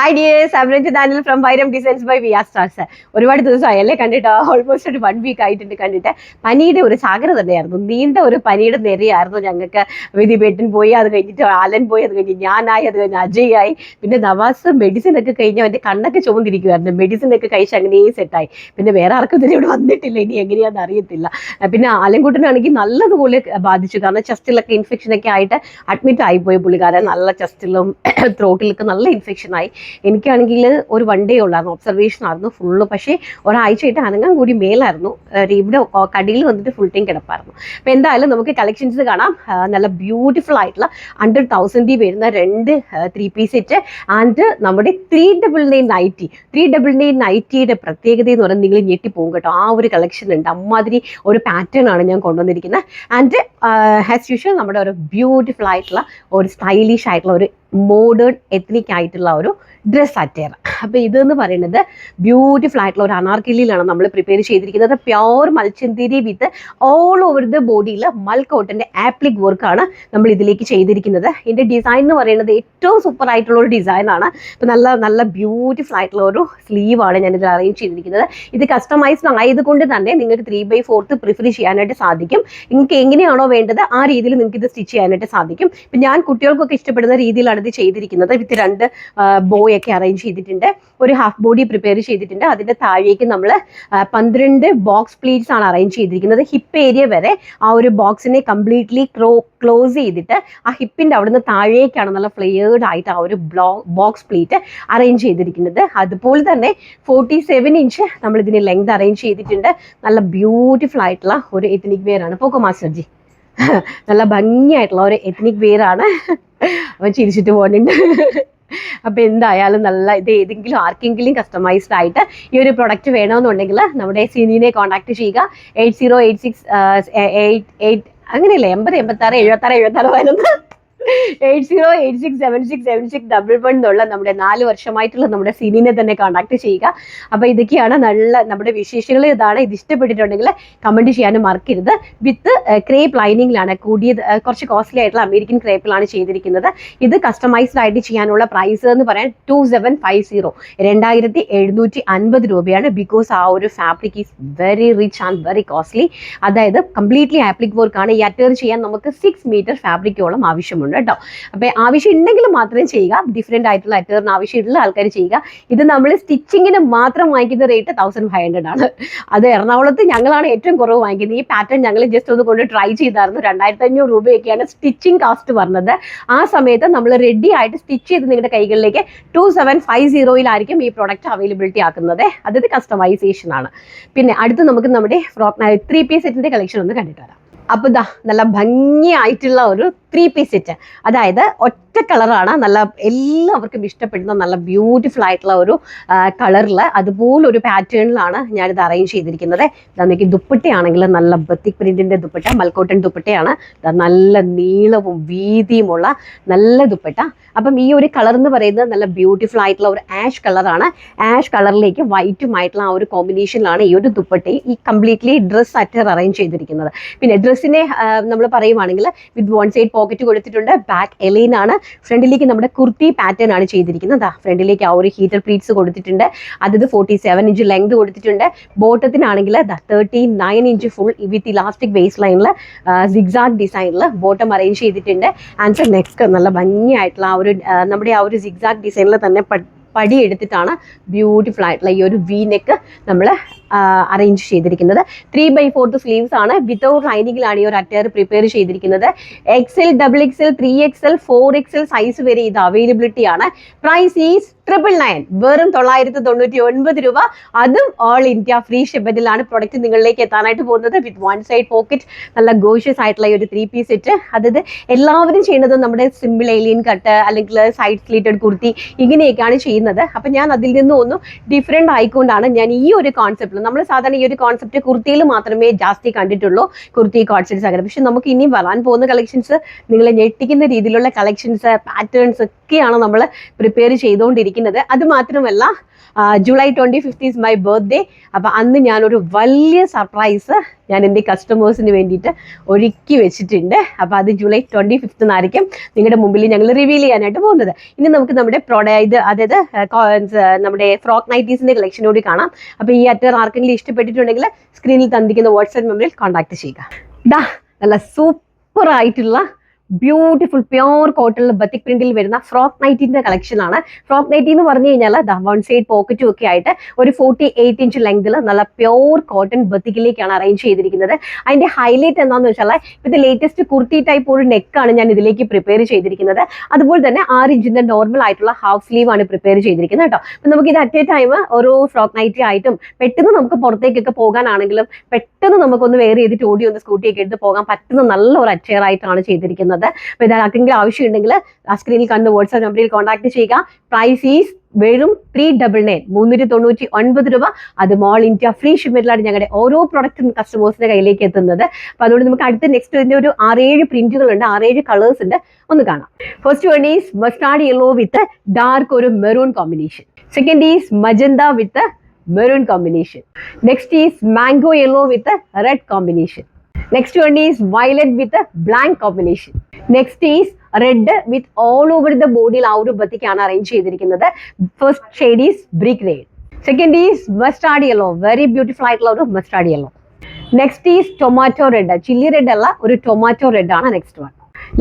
Hi dears, I am Ranjith Danil from Vairam designs by Viya stars. ഒരുപാട് ദിവസമായി അല്ലേ കണ്ടിട്ട്, ഓൾമോസ്റ്റ് ഒരു 1 വീക്ക് ആയിട്ടുണ്ട് കണ്ടിട്ട്. പനിയുടെ ഒരു സാഗര തന്നെയായിരുന്നു, നീണ്ട ഒരു പനിയുടെ നിരയായിരുന്നു ഞങ്ങൾക്ക്. വിധിബേട്ടൻ പോയി, അത് കഴിഞ്ഞിട്ട് ആലൻ പോയി, അത് കഴിഞ്ഞ് ഞാനായി, അത് കഴിഞ്ഞ് അജയ് ആയി, പിന്നെ നവാസ് മെഡിസിൻ ഒക്കെ കഴിഞ്ഞ് അവൻ്റെ കണ്ണൊക്കെ ചുമന്നിരിക്കുമായിരുന്നു. മെഡിസിൻ ഒക്കെ കഴിച്ച് അങ്ങനെ സെറ്റായി. പിന്നെ വേറെ ആർക്കും ഇതിന് ഇവിടെ വന്നിട്ടില്ല, ഇനി എങ്ങനെയാണെന്ന് അറിയത്തില്ല. പിന്നെ ആലൻകുട്ടനാണെങ്കിൽ നല്ലതുപോലെ ബാധിച്ചു, കാരണം ചെസ്റ്റിലൊക്കെ ഇൻഫെക്ഷനൊക്കെ ആയിട്ട് അഡ്മിറ്റ് ആയിപ്പോയി പുള്ളിക്കാരൻ. നല്ല ചെസ്റ്റിലും ത്രോട്ടിലൊക്കെ നല്ല ഇൻഫെക്ഷനായി. എനിക്കാണെങ്കിൽ ഒരു 1 ഡേ ഉള്ളായിരുന്നു, ഒബ്സർവേഷൻ ആയിരുന്നു ഫുള്ള്. പക്ഷേ ഒരാഴ്ചയായിട്ട് അനങ്ങാൻ കൂടി മേലായിരുന്നു. ഇവിടെ കടിയിൽ വന്നിട്ട് ഫുൾ ടൈം കിടപ്പായിരുന്നു. അപ്പോൾ എന്തായാലും നമുക്ക് കളക്ഷൻസ് കാണാം. നല്ല ബ്യൂട്ടിഫുൾ ആയിട്ടുള്ള 100,000 വരുന്ന 2 3 പീസ് സെറ്റ് ആൻഡ് നമ്മുടെ 399 നൈറ്റി. 399 നൈറ്റിയുടെ പ്രത്യേകത എന്ന് പറയുന്നത് നിങ്ങൾ ഞെട്ടിപ്പോകും കേട്ടോ. ആ ഒരു കളക്ഷൻ ഉണ്ട്, അമ്മാതിരി ഒരു പാറ്റേൺ ആണ് ഞാൻ കൊണ്ടുവന്നിരിക്കുന്നത്. ആൻഡ് ആസ് യൂഷ്വൽ നമ്മുടെ ഒരു ബ്യൂട്ടിഫുൾ ആയിട്ടുള്ള ഒരു സ്റ്റൈലിഷ് ആയിട്ടുള്ള ഒരു മോഡേൺ എത്നിക് ആയിട്ടുള്ള ഒരു ഡ്രസ് അറ്റയർ. അപ്പോൾ ഇതെന്ന് പറയുന്നത് ബ്യൂട്ടിഫുൾ ആയിട്ടുള്ള ഒരു അനാർക്കലിയിലാണ് നമ്മൾ പ്രിപ്പയർ ചെയ്തിരിക്കുന്നത്. പ്യോർ മൽച്ചന്തിരി വിത്ത് ഓൾ ഓവർ ദ ബോഡിയിൽ മൽക്കോട്ടൻ്റെ ആപ്ലിക് വർക്കാണ് നമ്മൾ ഇതിലേക്ക് ചെയ്തിരിക്കുന്നത്. ഇതിൻ്റെ ഡിസൈൻ എന്ന് പറയുന്നത് ഏറ്റവും സൂപ്പർ ആയിട്ടുള്ള ഒരു ഡിസൈനാണ്. ഇപ്പോൾ നല്ല നല്ല ബ്യൂട്ടിഫുൾ ആയിട്ടുള്ള ഒരു സ്ലീവാണ് ഞാനിതിൽ അറേഞ്ച് ചെയ്തിരിക്കുന്നത്. ഇത് കസ്റ്റമൈസ്ഡ് ആയതുകൊണ്ട് തന്നെ നിങ്ങൾക്ക് 3/4 പ്രിഫർ ചെയ്യാനായിട്ട് സാധിക്കും. നിങ്ങൾക്ക് എങ്ങനെയാണോ വേണ്ടത് ആ രീതിയിൽ നിങ്ങൾക്ക് ഇത് സ്റ്റിച്ച് ചെയ്യാനായിട്ട് സാധിക്കും. ഇപ്പം ഞാൻ കുട്ടികൾക്കൊക്കെ ഇഷ്ടപ്പെടുന്ന രീതിയിലാണ് ഇത് ചെയ്തിരിക്കുന്നത്. വിത്ത് 2 ബോയ് ഒക്കെ അറേഞ്ച് ചെയ്തിട്ടുണ്ട്. ഒരു ഹാഫ് ബോഡി പ്രിപ്പയർ ചെയ്തിട്ടുണ്ട്. അതിൻ്റെ താഴേക്ക് നമ്മൾ 12 ബോക്സ് പ്ലീറ്റ്സ് ആണ് അറേഞ്ച് ചെയ്തിരിക്കുന്നത്. ഹിപ്പ് ഏരിയ വരെ ആ ഒരു ബോക്സിനെ കംപ്ലീറ്റ്ലി ക്ലോസ് ചെയ്തിട്ട് ആ ഹിപ്പിൻ്റെ അവിടുന്ന് താഴേക്കാണ് നല്ല ഫ്ലെയേർഡ് ആയിട്ട് ആ ഒരു ബോക്സ് പ്ലീറ്റ് അറേഞ്ച് ചെയ്തിരിക്കുന്നത്. അതുപോലെ തന്നെ 47 ഇഞ്ച് നമ്മൾ ഇതിന് ലെങ്ത് അറേഞ്ച് ചെയ്തിട്ടുണ്ട്. നല്ല ബ്യൂട്ടിഫുൾ ആയിട്ടുള്ള ഒരു എത്നിക് വെയർ ആണ്. പോക്കോ മാസ്റ്റർജി, നല്ല ഭംഗിയായിട്ടുള്ള ഒരു എത്നിക് വെയർ ആണ്. അവൻ ചിരിച്ചിട്ട് പോകുന്നുണ്ട്. അപ്പോൾ എന്തായാലും നല്ല ഇത് ഏതെങ്കിലും ആർക്കെങ്കിലും കസ്റ്റമൈസ്ഡ് ആയിട്ട് ഈ ഒരു പ്രൊഡക്റ്റ് വേണമെന്നുണ്ടെങ്കിൽ നമ്മുടെ സിനിനെ കോൺടാക്ട് ചെയ്യുക. 808688 അങ്ങനെയല്ലേ 8086 76 11 808676767611 എന്നുള്ള നമ്മുടെ 4 വർഷമായിട്ടുള്ള നമ്മുടെ സിനിനെ തന്നെ കോൺടാക്ട് ചെയ്യുക. അപ്പോൾ ഇതൊക്കെയാണ് നല്ല നമ്മുടെ വിശേഷങ്ങൾ. ഇതാണ്. ഇത് ഇഷ്ടപ്പെട്ടിട്ടുണ്ടെങ്കിൽ കമൻറ്റ് ചെയ്യാനും മറക്കരുത്. വിത്ത് ക്രേപ്പ് ലൈനിങ്ങിലാണ് കൂടിയത്, കുറച്ച് കോസ്റ്റ്ലി ആയിട്ടുള്ള അമേരിക്കൻ ക്രേപ്പിലാണ് ചെയ്തിരിക്കുന്നത്. ഇത് കസ്റ്റമൈസ്ഡ് ആയിട്ട് ചെയ്യാനുള്ള പ്രൈസ് എന്ന് പറയാൻ 2750 2750 രൂപയാണ്. ബിക്കോസ് ആ ഒരു fabric is very rich and very costly. അതായത് കംപ്ലീറ്റ്ലി ആപ്ലിക് വർക്കാണ്. ഈ അറ്റർ ചെയ്യാൻ നമുക്ക് 6 മീറ്റർ ഫാബ്രിക്കോളം ആവശ്യമുണ്ട് കേട്ടോ. അപ്പോൾ ആവശ്യം ഉണ്ടെങ്കിൽ മാത്രമേ ചെയ്യുക. ഡിഫറെൻ്റ് ആയിട്ടുള്ള അറ്ററിന് ആവശ്യമുള്ള ആൾക്കാർ ചെയ്യുക. ഇത് നമ്മൾ സ്റ്റിച്ചിങ്ങിന് മാത്രം വാങ്ങിക്കുന്ന റേറ്റ് 1500 ആണ്. അത് എറണാകുളത്ത് ഞങ്ങളാണ് ഏറ്റവും കുറവ് വാങ്ങിക്കുന്നത്. ഈ പാറ്റേൺ ഞങ്ങൾ ജസ്റ്റ് ഒന്ന് കൊണ്ട് ട്രൈ ചെയ്തായിരുന്നു. 2500 രൂപയൊക്കെയാണ് സ്റ്റിച്ചിങ് കാസ്റ്റ് പറഞ്ഞത്. ആ സമയത്ത് നമ്മൾ റെഡി ആയിട്ട് സ്റ്റിച്ച് ചെയ്ത് നിങ്ങളുടെ കൈകളിലേക്ക് 2750 ഈ പ്രോഡക്റ്റ് അവൈലബിലിറ്റി ആക്കുന്നത്. അതായത് കസ്റ്റമൈസേഷൻ ആണ്. പിന്നെ അടുത്ത് നമുക്ക് നമ്മുടെ 3 പീസ് സെറ്റിൻ്റെ കളക്ഷൻ ഒന്ന് കണ്ടിട്ട് വരാം. അപ്പോൾ ഇതാ നല്ല ഭംഗിയായിട്ടുള്ള ഒരു 3 പീസ് സെറ്റ്. അതായത് ഒറ്റ കളറാണ്, നല്ല എല്ലാവർക്കും ഇഷ്ടപ്പെടുന്ന നല്ല ബ്യൂട്ടിഫുൾ ആയിട്ടുള്ള ഒരു കളറിൽ അതുപോലൊരു പാറ്റേണിലാണ് ഞാനിത് അറേഞ്ച് ചെയ്തിരിക്കുന്നത്. ഇതാണെങ്കിൽ ദുപ്പട്ടയാണെങ്കിൽ നല്ല ബത്തിക് പ്രിന്റിൻ്റെ ദുപ്പട്ട, മൽക്കോട്ടൺ ദുപ്പട്ടയാണ്. നല്ല നീളവും വീതിയുമുള്ള നല്ല ദുപ്പട്ട. അപ്പം ഈ ഒരു കളർ എന്ന് പറയുന്നത് നല്ല ബ്യൂട്ടിഫുൾ ആയിട്ടുള്ള ഒരു ആഷ് കളറാണ്. ആഷ് കളറിലേക്ക് വൈറ്റുമായിട്ടുള്ള ആ ഒരു കോമ്പിനേഷനിലാണ് ഈ ഒരു ദുപ്പട്ടയും ഈ കംപ്ലീറ്റ്ലി ഡ്രസ് അറ്റർ അറേഞ്ച് ചെയ്തിരിക്കുന്നത്. പിന്നെ ഡ്രസ്സിനെ നമ്മൾ പറയുവാണെങ്കിൽ വിത്ത് 1 സൈഡ് പോക്കറ്റ് കൊടുത്തിട്ടുണ്ട്. ബാക്ക് എലൈൻ ആണ്. ഫ്രണ്ടിലേക്ക് നമ്മുടെ കുർത്തി പാറ്റേൺ ആണ് ചെയ്തിരിക്കുന്നത്. ഫ്രണ്ടിലേക്ക് ആ ഒരു ഹീറ്റർ പ്ലീറ്റ്സ് കൊടുത്തിട്ടുണ്ട്. അത് 47 ഇഞ്ച് ലെങ്ത് കൊടുത്തിട്ടുണ്ട്. ബോട്ടത്തിനാണെങ്കിൽ 39 ഇഞ്ച് ഫുൾ വിത്ത് ഇലാസ്റ്റിക് വേസ്റ്റ് ലൈനിൽ സിഗ്സാഗ് ഡിസൈനിൽ ബോട്ടം അറേഞ്ച് ചെയ്തിട്ടുണ്ട്. ആൻഡ് നെക്ക് നല്ല ഭംഗിയായിട്ടുള്ള ആ ഒരു നമ്മുടെ ആ ഒരു സിഗ്സാഗ് ഡിസൈനിൽ തന്നെ പടി എടുത്തിട്ടാണ് ബ്യൂട്ടിഫുൾ ആയിട്ടുള്ള ഈ ഒരു വി നെക്ക് നമ്മൾ അറേഞ്ച് ചെയ്തിരിക്കുന്നത്. 3/4 സ്ലീവ്സ് ആണ്. വിത്തൗട്ട് ലൈനിങ്ങിലാണ് ഈ ഒരു അറ്റയർ പ്രിപ്പയർ ചെയ്തിരിക്കുന്നത്. XL, XXL, 3XL, 4XL size വരെ ഇത് അവൈലബിലിറ്റി ആണ്. പ്രൈസ് ഈസ് 999, വെറും 999 രൂപ. അതും ഓൾ ഇന്ത്യ ഫ്രീ ഷിപ്മെന്റിലാണ് പ്രൊഡക്റ്റ് നിങ്ങളിലേക്ക് എത്താനായിട്ട് പോകുന്നത്. വിത്ത് 1 സൈഡ് പോക്കറ്റ് നല്ല ഗോഷ്യസ് ആയിട്ടുള്ള ഈ ഒരു 3 പീസ് സെറ്റ്. അതായത് എല്ലാവരും ചെയ്യുന്നത് നമ്മുടെ സിമ്പിൾ ഏലിയൻ കട്ട് അല്ലെങ്കിൽ സൈഡ് സ്ലീറ്റഡ് കുർത്തി ഇങ്ങനെയൊക്കെയാണ് ചെയ്യുന്നത്. അപ്പം ഞാൻ അതിൽ നിന്ന് ഒന്നും ഡിഫറെൻ്റ് ആയിക്കൊണ്ടാണ് ഞാൻ ഈ ഒരു കോൺസെപ്റ്റിൽ, നമ്മൾ സാധാരണ ഈ ഒരു കോൺസെപ്റ്റ് കുർത്തിയിൽ മാത്രമേ ജാസ്തി കണ്ടിട്ടുള്ളൂ, കുർത്തി കോൺസെപ്റ്റ്സ് അങ്ങനെ. പക്ഷെ നമുക്ക് ഇനി വരാൻ പോകുന്ന കളക്ഷൻസ് നിങ്ങളെ ഞെട്ടിക്കുന്ന രീതിയിലുള്ള കളക്ഷൻസ് പാറ്റേൺസ് ഒക്കെയാണ് നമ്മൾ പ്രിപ്പയർ ചെയ്തുകൊണ്ടിരിക്കുന്നത്. അത് മാത്രമല്ല July 25th is my birthday. അപ്പോൾ അന്ന് ഞാനൊരു വലിയ സർപ്രൈസ് ഞാൻ എൻ്റെ കസ്റ്റമേഴ്സിന് വേണ്ടിയിട്ട് ഒരുക്കി വെച്ചിട്ടുണ്ട്. അപ്പോൾ അത് ജൂലൈ 25 നിങ്ങളുടെ മുമ്പിൽ ഞങ്ങൾ റിവീൽ ചെയ്യാനായിട്ട് പോകുന്നത്. ഇനി നമുക്ക് നമ്മുടെ അതായത് നമ്മുടെ ഫ്രോക്ക് നൈറ്റീസിന്റെ കളക്ഷൻ കൂടി കാണാം. അപ്പോൾ ഈ അറ്റർ ആർക്കെങ്കിലും ഇഷ്ടപ്പെട്ടിട്ടുണ്ടെങ്കിൽ സ്ക്രീനിൽ തന്നിരിക്കുന്ന വാട്സ്ആപ്പ് നമ്പറിൽ കോൺടാക്ട് ചെയ്യുക. നല്ല സൂപ്പർ ആയിട്ടുള്ള ബ്യൂട്ടിഫുൾ പ്യോർ കോട്ടണിൽ ബത്തിക് പ്രിന്റിൽ വരുന്ന ഫ്രോക്ക് നൈറ്റിന്റെ കളക്ഷൻ ആണ്. ഫ്രോക്ക് നൈറ്റി എന്ന് പറഞ്ഞു കഴിഞ്ഞാൽ വൺ സൈഡ് പോക്കറ്റും ഒക്കെ ആയിട്ട് ഒരു 48 ഇഞ്ച് ലെങ്തിൽ നല്ല പ്യോർ കോട്ടൺ ബത്തിക്കിലേക്കാണ് അറേഞ്ച് ചെയ്തിരിക്കുന്നത്. അതിന്റെ ഹൈലൈറ്റ് എന്താണെന്ന് വെച്ചാൽ ഇത് ലേറ്റസ്റ്റ് കുർത്തി ടൈപ്പ് ഒരു നെക്കാണ് ഞാൻ ഇതിലേക്ക് പ്രിപ്പയർ ചെയ്തിരിക്കുന്നത്. അതുപോലെ തന്നെ 6 ഇഞ്ചിന്റെ നോർമൽ ആയിട്ടുള്ള ഹാഫ് സ്ലീവ് ആണ് പ്രിപ്പയർ ചെയ്തിരിക്കുന്നത് കേട്ടോ. അപ്പം നമുക്ക് ഇത് അറ്റ് എ ടൈം ഓരോ ഫ്രോക്ക് നൈറ്റി ആയിട്ടും പെട്ടെന്ന് നമുക്ക് പുറത്തേക്കൊക്കെ പോകാനാണെങ്കിലും പെട്ടെന്ന് നമുക്കൊന്ന് വെയർ ചെയ്തിട്ട് ഓടി ഒന്ന് സ്കൂട്ടിയൊക്കെ എടുത്ത് പോകാൻ പറ്റുന്ന നല്ല ഒരു അറ്റയർ ആയിട്ടാണ് ചെയ്തിരിക്കുന്നത്. അപ്പോൾ ഇത് ആർക്കെങ്കിലും ആവശ്യം ഉണ്ടെങ്കിൽ ആ സ്ക്രീനിൽ കണ്ട് വാട്സ്ആപ്പ് നമ്പറിൽ കോൺടാക്ട് ചെയ്യുക. പ്രൈസ് ഈസ് വെറും 399 399 രൂപ. അത് ഓൾ ഇന്ത്യ ഫ്രീ ഷിപ്മെന്റിലാണ് ഞങ്ങളുടെ ഓരോ പ്രൊഡക്റ്റും കസ്റ്റമേഴ്സിന്റെ കയ്യിലേക്ക് എത്തുന്നത്. അപ്പോൾ അതുകൊണ്ട് നമുക്ക് അടുത്ത നെക്സ്റ്റ് ഇതിന്റെ ഒരു 6-7 പ്രിന്റുകളുണ്ട്, 6-7 കളേഴ്സ് ഉണ്ട്, ഒന്ന് കാണാം. First one is mustard yellow with dark ഒരു maroon combination. Second is magenta with maroon combination. Next is mango yellow with red combination. Next one is violet with a blank combination. Next is red with all over the body ആ ഒരു ബത്തിക്കാണ് arrange ചെയ്തിരിക്കുന്നത്. First shade is brick red. Second is mustard yellow, very beautiful ആയിട്ടുള്ള ഒരു mustard yellow. Next is tomato red, chilli red അല്ല, ഒരു tomato red ആണ് next one.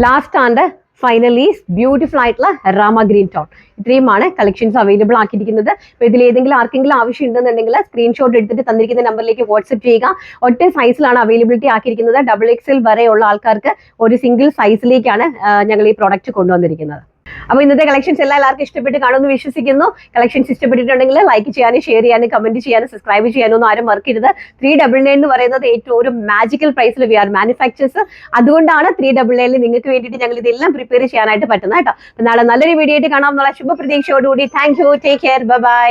Last and finally beautiful ആയിട്ടുള്ള റാമ green tone. ഇത്രയുമാണ് കളക്ഷൻസ് അവൈലബിൾ ആക്കിയിരിക്കുന്നത്. അപ്പോൾ ഇതിൽ ഏതെങ്കിലും ആർക്കെങ്കിലും ആവശ്യം ഉണ്ടെന്നുണ്ടെങ്കിൽ സ്ക്രീൻഷോട്ട് എടുത്തിട്ട് തന്നിരിക്കുന്ന നമ്പറിലേക്ക് വാട്സ്ആപ്പ് ചെയ്യുക. ഒറ്റ സൈസിലാണ് അവൈലബിലിറ്റി ആക്കിയിരിക്കുന്നത്. XXL വരെയുള്ള ആൾക്കാർക്ക് ഒരു സിംഗിൾ സൈസിലേക്കാണ് ഞങ്ങൾ ഈ പ്രോഡക്റ്റ് കൊണ്ടുവന്നിരിക്കുന്നത്. അപ്പോൾ ഇന്നത്തെ കളക്ഷൻസ് എല്ലാവർക്കും ഇഷ്ടപ്പെട്ട് കാണുമെന്ന് വിശ്വസിക്കുന്നു. കളക്ഷൻസ് ഇഷ്ടപ്പെട്ടിട്ടുണ്ടെങ്കിൽ ലൈക്ക് ചെയ്യാനും ഷെയർ ചെയ്യാനും കമന്റ് ചെയ്യാനും സബ്സ്ക്രൈബ് ചെയ്യാനും ഒന്നും ആരും മറക്കരുത്. 399 എന്ന് പറയുന്നത് ഏറ്റവും ഒരു മാജിക്കൽ പ്രൈസിൽ വി ആർ മാനുഫാക്ചേഴ്സ്. അതുകൊണ്ടാണ് 399 നിങ്ങൾക്ക് വേണ്ടിയിട്ട് ഞങ്ങൾ ഇതെല്ലാം പ്രിപ്പയർ ചെയ്യാനായിട്ട് പറ്റുന്നത് കേട്ടോ. നാളെ നല്ലൊരു വീഡിയോ ആയിട്ട് കാണാം എന്നുള്ള ശുഭപ്രതീക്ഷയോടുകൂടി. Thank you, take care, bye by.